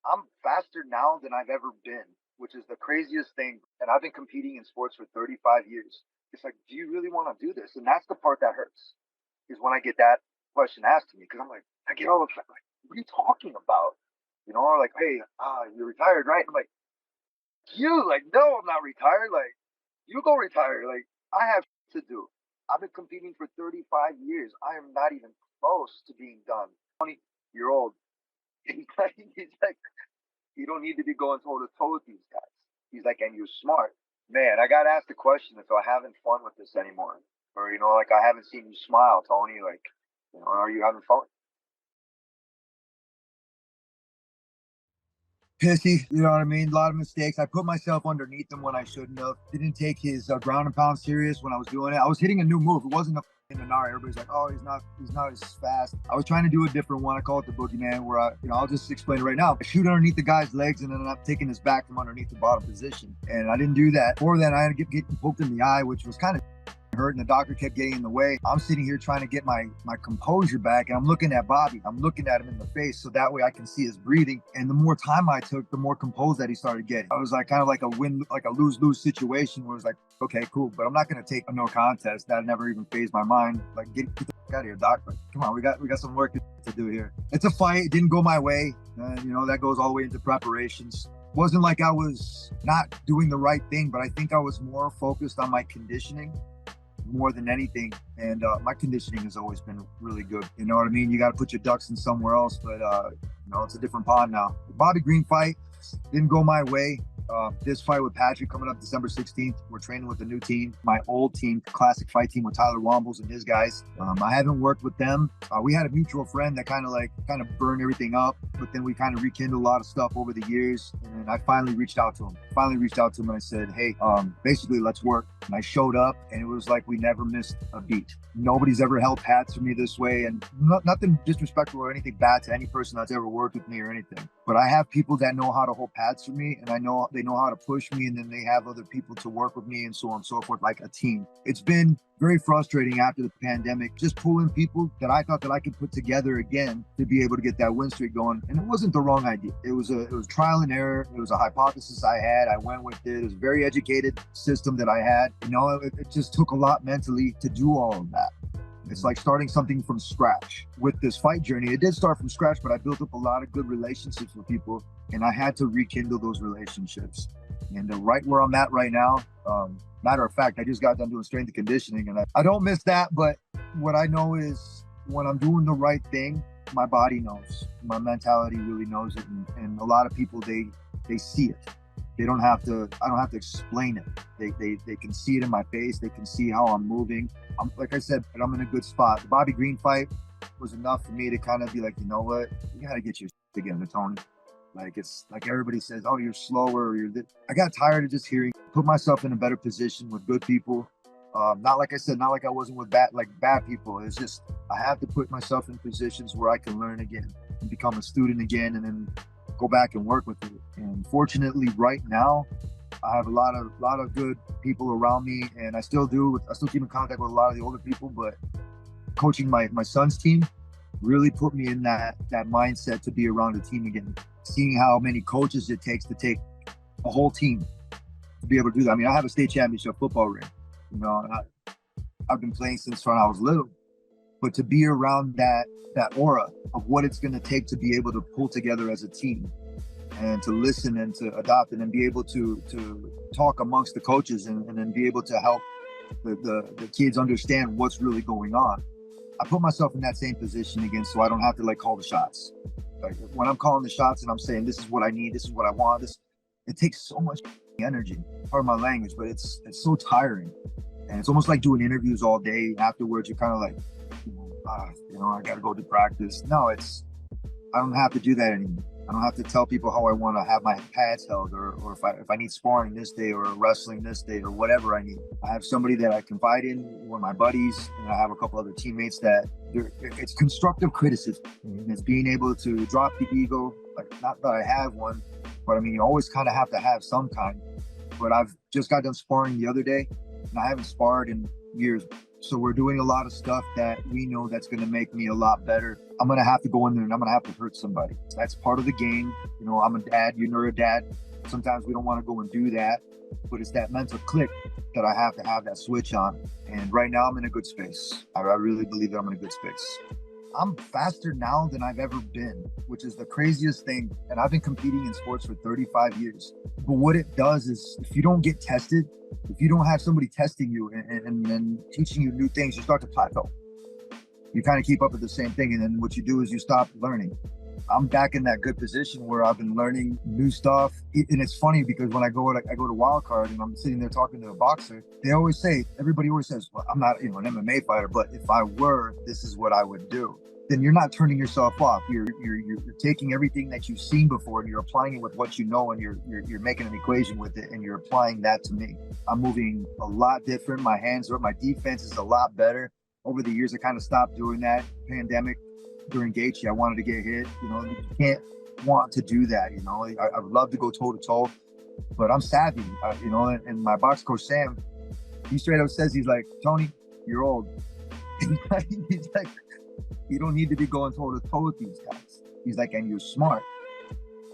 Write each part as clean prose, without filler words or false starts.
I'm faster now than I've ever been, which is the craziest thing. And I've been competing in sports for 35 years. It's like, do you really want to do this? And that's the part that hurts, is when I get that question asked to me, because I'm like, I get all upset. Like, what are you talking about? You know, or like, hey, you're retired, right? I'm like, you, like, no, I'm not retired. Like, you go retire. Like, I have to do. I've been competing for 35 years. I am not even close to being done. 20-year old. He's like, you don't need to be going toe to toe with these guys. He's like, and you're smart. Man, I got asked a question if I having fun with this anymore. Or, you know, like, I haven't seen you smile, Tony. Like, you know, are you having fun? Pissy, you know what I mean? A lot of mistakes. I put myself underneath him when I shouldn't have. Didn't take his ground and pound serious when I was doing it. I was hitting a new move. It wasn't a Anar. Everybody's like, oh, he's not as fast. I was trying to do a different one. I call it the boogeyman, where I'll just explain it right now. I shoot underneath the guy's legs and then I'm taking his back from underneath the bottom position. And I didn't do that. Before then, I had to get poked in the eye, which was kind of hurt, and the doctor kept getting in the way. I'm sitting here trying to get my composure back, and I'm looking at Bobby. I'm looking at him in the face so that way I can see his breathing. And the more time I took, the more composed that he started getting. I was like kind of like a lose-lose situation where it's like, okay, cool, but I'm not going to take a no contest. That never even phased my mind. Like, get the fuck out of here, doc. Like, come on, we got some work to do here. It's a fight. It didn't go my way. You know, that goes all the way into preparations. Wasn't like I was not doing the right thing, but I think I was more focused on my conditioning more than anything. And my conditioning has always been really good. You know what I mean? You got to put your ducks in somewhere else, but you know, it's a different pond now. The Bobby Green fight didn't go my way. This fight with Patrick coming up December 16th, we're training with a new team, my old team, classic fight team with Tyler Wombles and his guys. I haven't worked with them. We had a mutual friend that kind of burned everything up, but then we kind of rekindled a lot of stuff over the years. And I finally reached out to him. And I said, hey, basically, let's work. And I showed up, and it was like we never missed a beat. Nobody's ever held pads for me this way, and nothing disrespectful or anything bad to any person that's ever worked with me or anything. But I have people that know how to hold pads for me, and I know they know how to push me, and then they have other people to work with me, and so on and so forth, like a team. It's been very frustrating after the pandemic, just pulling people that I thought that I could put together again to be able to get that win streak going. And it wasn't the wrong idea. It was trial and error. It was a hypothesis I had. I went with it. It was a very educated system that I had. You know, it just took a lot mentally to do all of that. It's like starting something from scratch. With this fight journey, it did start from scratch, but I built up a lot of good relationships with people, and I had to rekindle those relationships. And right where I'm at right now, matter of fact, I just got done doing strength and conditioning, and I don't miss that, but what I know is when I'm doing the right thing, my body knows. My mentality really knows it, and a lot of people, they see it. I don't have to explain it. They can see it in my face. They can see how I'm moving. Like I said, I'm in a good spot. The Bobby Green fight was enough for me to kind of be like, you know what? You got to get your shit together, Tony. Like, it's like everybody says, oh, you're slower. Or I got tired of just hearing, put myself in a better position with good people. Not like I said, not like I wasn't with bad people. It's just, I have to put myself in positions where I can learn again and become a student again, and then go back and work with it. And fortunately, right now, I have a lot of good people around me, and I still keep in contact with a lot of the older people. But coaching my son's team really put me in that mindset to be around a team again. Seeing how many coaches it takes to take a whole team to be able to do that. I mean, I have a state championship football ring. You know, and I've been playing since when I was little. But to be around that aura of what it's going to take to be able to pull together as a team, and to listen and to adopt it, and be able to talk amongst the coaches, and then be able to help the kids understand what's really going on. I put myself in that same position again, so I don't have to like call the shots. Like when I'm calling the shots and I'm saying, this is what I need, this is what I want, it takes so much energy. Pardon my language, but it's so tiring. And it's almost like doing interviews all day. Afterwards, you're kind of like, I got to go to practice. No, I don't have to do that anymore. I don't have to tell people how I want to have my pads held, or if I need sparring this day, or wrestling this day, or whatever I need. I have somebody that I confide in, one of my buddies, and I have a couple other teammates that it's constructive criticism. And it's being able to drop the ego. Like, not that I have one, but I mean, you always kind of have to have some kind. But I've just got done sparring the other day, and I haven't sparred in years. So we're doing a lot of stuff that we know that's going to make me a lot better. I'm going to have to go in there and I'm going to have to hurt somebody. That's part of the game. You know, I'm a dad, you're a dad. Sometimes we don't want to go and do that, but it's that mental click that I have to have that switch on. And right now I'm in a good space. I really believe that I'm in a good space. I'm faster now than I've ever been, which is the craziest thing. And I've been competing in sports for 35 years. But what it does is if you don't get tested, if you don't have somebody testing you and teaching you new things, you start to plateau. You kind of keep up with the same thing. And then what you do is you stop learning. I'm back in that good position where I've been learning new stuff. And it's funny because when I go to Wildcard and I'm sitting there talking to a boxer, everybody always says, well, I'm not, an MMA fighter, but if I were, this is what I would do. Then you're not turning yourself off. You're taking everything that you've seen before and you're applying it with what you know, and you're making an equation with it and you're applying that to me. I'm moving a lot different. My defense is a lot better. Over the years, I kind of stopped doing that. Pandemic, during Gaethje, I wanted to get hit. You can't want to do that. I would love to go toe to toe, but I'm savvy. And my box coach Sam, he straight up says, he's like, Tony, you're old. He's like, you don't need to be going toe to toe with these guys. He's like, and you're smart.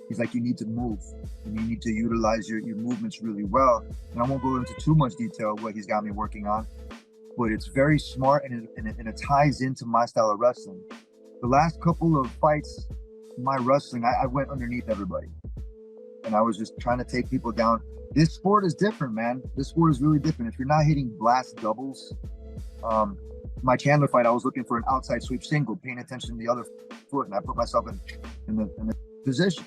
He's like, you need to move and you need to utilize your movements really well. And I won't go into too much detail what he's got me working on, but it's very smart and it ties into my style of wrestling. The last couple of fights, my wrestling, I went underneath everybody. And I was just trying to take people down. This sport is different, man. This sport is really different. If you're not hitting blast doubles, my Chandler fight, I was looking for an outside sweep single, paying attention to the other foot, and I put myself in the position.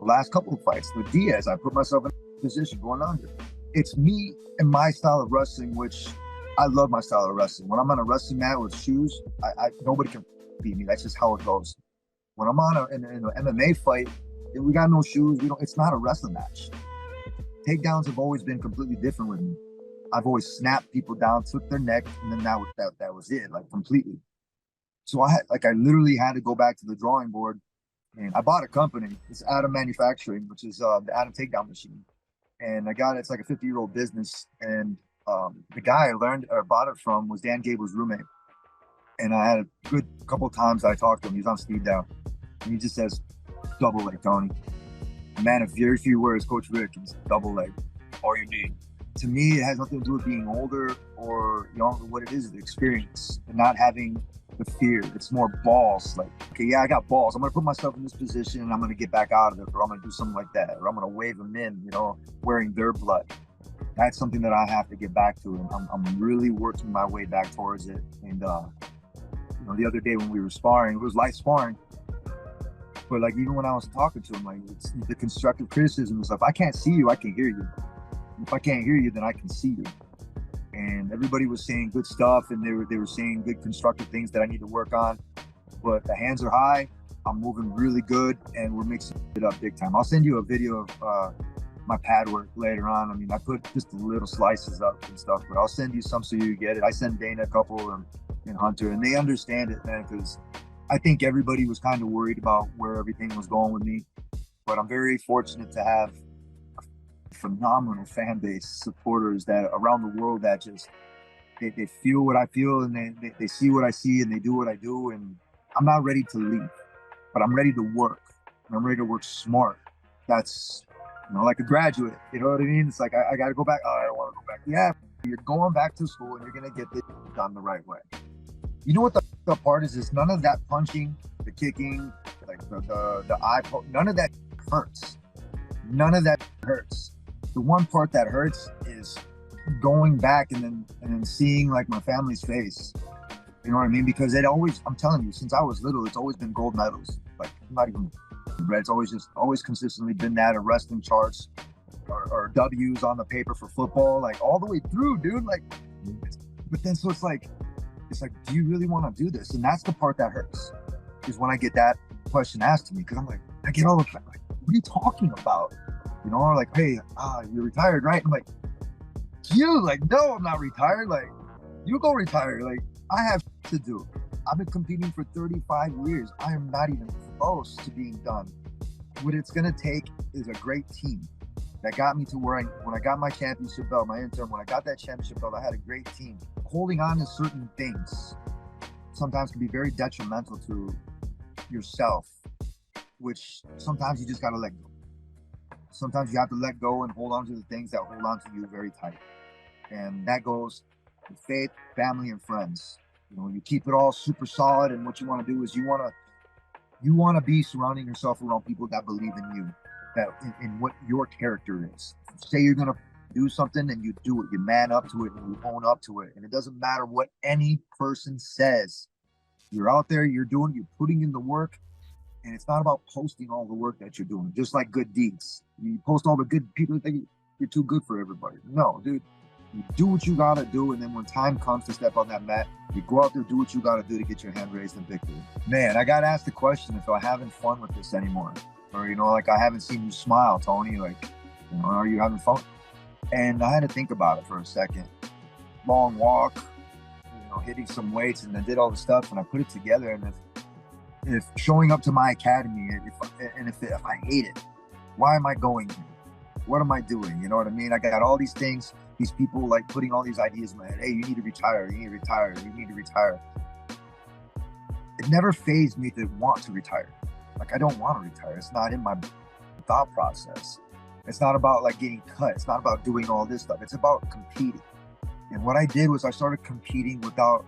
The last couple of fights with Diaz, I put myself in a position going under. It's me and my style of wrestling, which I love my style of wrestling. When I'm on a wrestling mat with shoes, nobody can beat me. That's just how it goes. When I'm on in an MMA fight, we got no shoes. It's not a wrestling match. Takedowns have always been completely different with me. I've always snapped people down, took their neck, and then that was it, like completely. So I literally had to go back to the drawing board, and I bought a company. It's Atom Manufacturing, which is the Atom Takedown Machine, and it's like a 50-year-old business. And the guy I bought it from was Dan Gable's roommate, and I had a good couple of times I talked to him. He's on speed dial, and he just says, "Double leg, Tony." Man of very few words, Coach Rick. He's double leg, all you need. To me, it has nothing to do with being older or younger. What it is the experience and not having the fear. It's more balls. Like, okay, yeah, I got balls. I'm going to put myself in this position and I'm going to get back out of it, or I'm going to do something like that, or I'm going to wave them in, wearing their blood. That's something that I have to get back to. And I'm really working my way back towards it. And, the other day when we were sparring, it was light sparring. But even when I was talking to him, it's the constructive criticism and stuff. I can't see you, I can hear you. If I can't hear you, then I can see you. And everybody was saying good stuff, and they were saying good constructive things that I need to work on. But the hands are high. I'm moving really good, and we're mixing it up big time. I'll send you a video of my pad work later on. I put just little slices up and stuff, but I'll send you some so you get it. I sent Dana a couple and Hunter, and they understand it, man, because I think everybody was kind of worried about where everything was going with me. But I'm very fortunate to have phenomenal fan base, supporters that around the world that just they feel what I feel, and they see what I see, and they do what I do. And I'm not ready to leave, but I'm ready to work, and I'm ready to work smart. That's like a graduate, you know what I mean? It's like I got to go back. Oh, I don't want to go back. Yeah, you're going back to school and you're gonna get this done the right way. You know what the part is none of that punching, the kicking, like the eye poke, none of that hurts. None of that hurts. The one part that hurts is going back and then seeing my family's face. You know what I mean? Because I'm telling you, since I was little, it's always been gold medals. Not even red. It's always consistently been that, or wrestling charts, or W's on the paper for football, all the way through, dude. But then so it's like, do you really want to do this? And that's the part that hurts, is when I get that question asked to me, because I get all the time, what are you talking about? Hey, you're retired, right? I'm like, no, I'm not retired. You go retire. I have to do. I've been competing for 35 years. I am not even close to being done. What it's going to take is a great team that got me to when I got my championship belt, my interim, when I got that championship belt, I had a great team. A holding on to certain things sometimes can be very detrimental to yourself, which sometimes you just got to let go. Sometimes you have to let go and hold on to the things that hold on to you very tight. And that goes with faith, family, and friends. You know, you keep it all super solid, and what you want to do is you want to be surrounding yourself around people that believe in you, that in what your character is. Say you're gonna do something and you do it, you man up to it and you own up to it. And it doesn't matter what any person says. You're out there, you're putting in the work, and it's not about posting all the work that you're doing, just like good deeds. You post all the good people think you're too good for everybody. No, dude. You do what you gotta do, and then when time comes to step on that mat, you go out there, do what you gotta do to get your hand raised in victory. Man, I got asked the question if I'm having fun with this anymore. Or, you know, like, I haven't seen you smile, Tony. Like, you know, are you having fun? And I had to think about it for a second. Long walk, you know, hitting some weights, and I did all the stuff, and I put it together. And if showing up to my academy, if I hate it, why am I going here? What am I doing? You know what I mean? I got all these things, these people like putting all these ideas in my head. Hey, you need to retire. You need to retire. You need to retire. It never fazed me to want to retire. Like, I don't want to retire. It's not in my thought process. It's not about like getting cut. It's not about doing all this stuff. It's about competing. And what I did was I started competing without,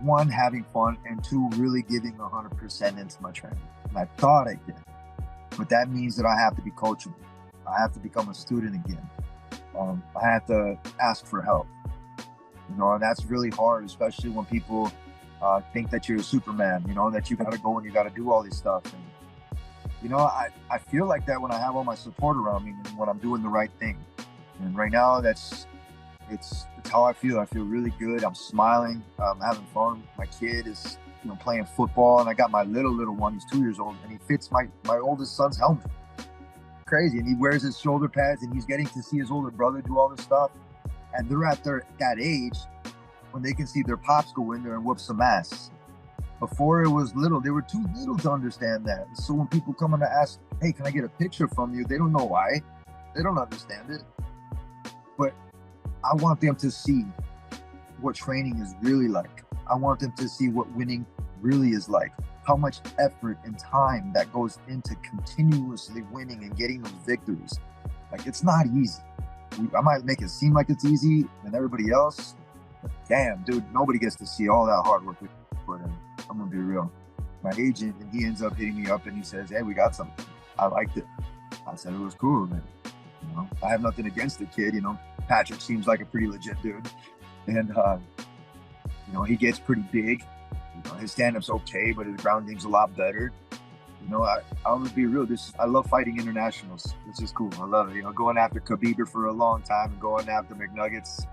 one, having fun, and two, really giving 100% into my training. And I thought I did. But that means that I have to be coachable. I have to become a student again. I have to ask for help. You know, and that's really hard, especially when people think that you're a Superman, you know, that you got to go and you got to do all this stuff. And, you know, I feel like that when I have all my support around me and when I'm doing the right thing. And right now, it's how I feel. I feel really good. I'm smiling. I'm having fun. My kid is, you know, playing football, and I got my little one. He's 2 years old, and he fits my oldest son's helmet. Crazy. And he wears his shoulder pads, and he's getting to see his older brother do all this stuff. And they're at that age when they can see their pops go in there and whoop some ass. Before it was little, they were too little to understand that. So when people come in to ask, hey, can I get a picture from you? They don't know why. They don't understand it. But I want them to see what training is really like. I want them to see what winning really is like. How much effort and time that goes into continuously winning and getting those victories. Like, it's not easy. I might make it seem like it's easy and everybody else, but damn, dude, nobody gets to see all that hard work we put in. I'm gonna be real. My agent, and he ends up hitting me up and he says, hey, we got something. I liked it. I said it was cool, man. You know, I have nothing against the kid, you know. Patrick seems like a pretty legit dude. And you know, he gets pretty big. You know, his stand-up's okay, but his ground game's a lot better. You know, I'm gonna be real. I love fighting internationals. This is cool. I love it. You know, going after Khabib for a long time and going after McNuggets.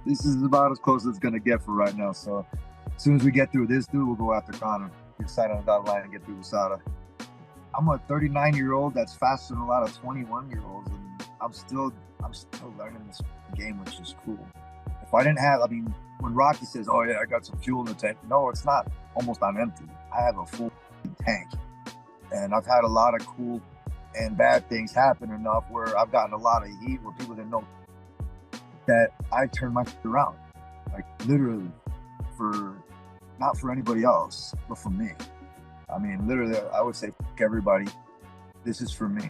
This is about as close as it's gonna get for right now. So as soon as we get through this, dude, we'll go after Conor. Get signed on the dotted line and get through USADA. I'm a 39-year-old that's faster than a lot of 21-year-olds, and I'm still learning this game, which is cool. If I didn't have, I mean, when Rocky says, oh yeah, I got some fuel in the tank. No, it's not almost on empty. I have a full tank. And I've had a lot of cool and bad things happen enough where I've gotten a lot of heat where people didn't know that I turned my around. Like, literally, not for anybody else, but for me. I mean, literally, I would say, everybody, this is for me.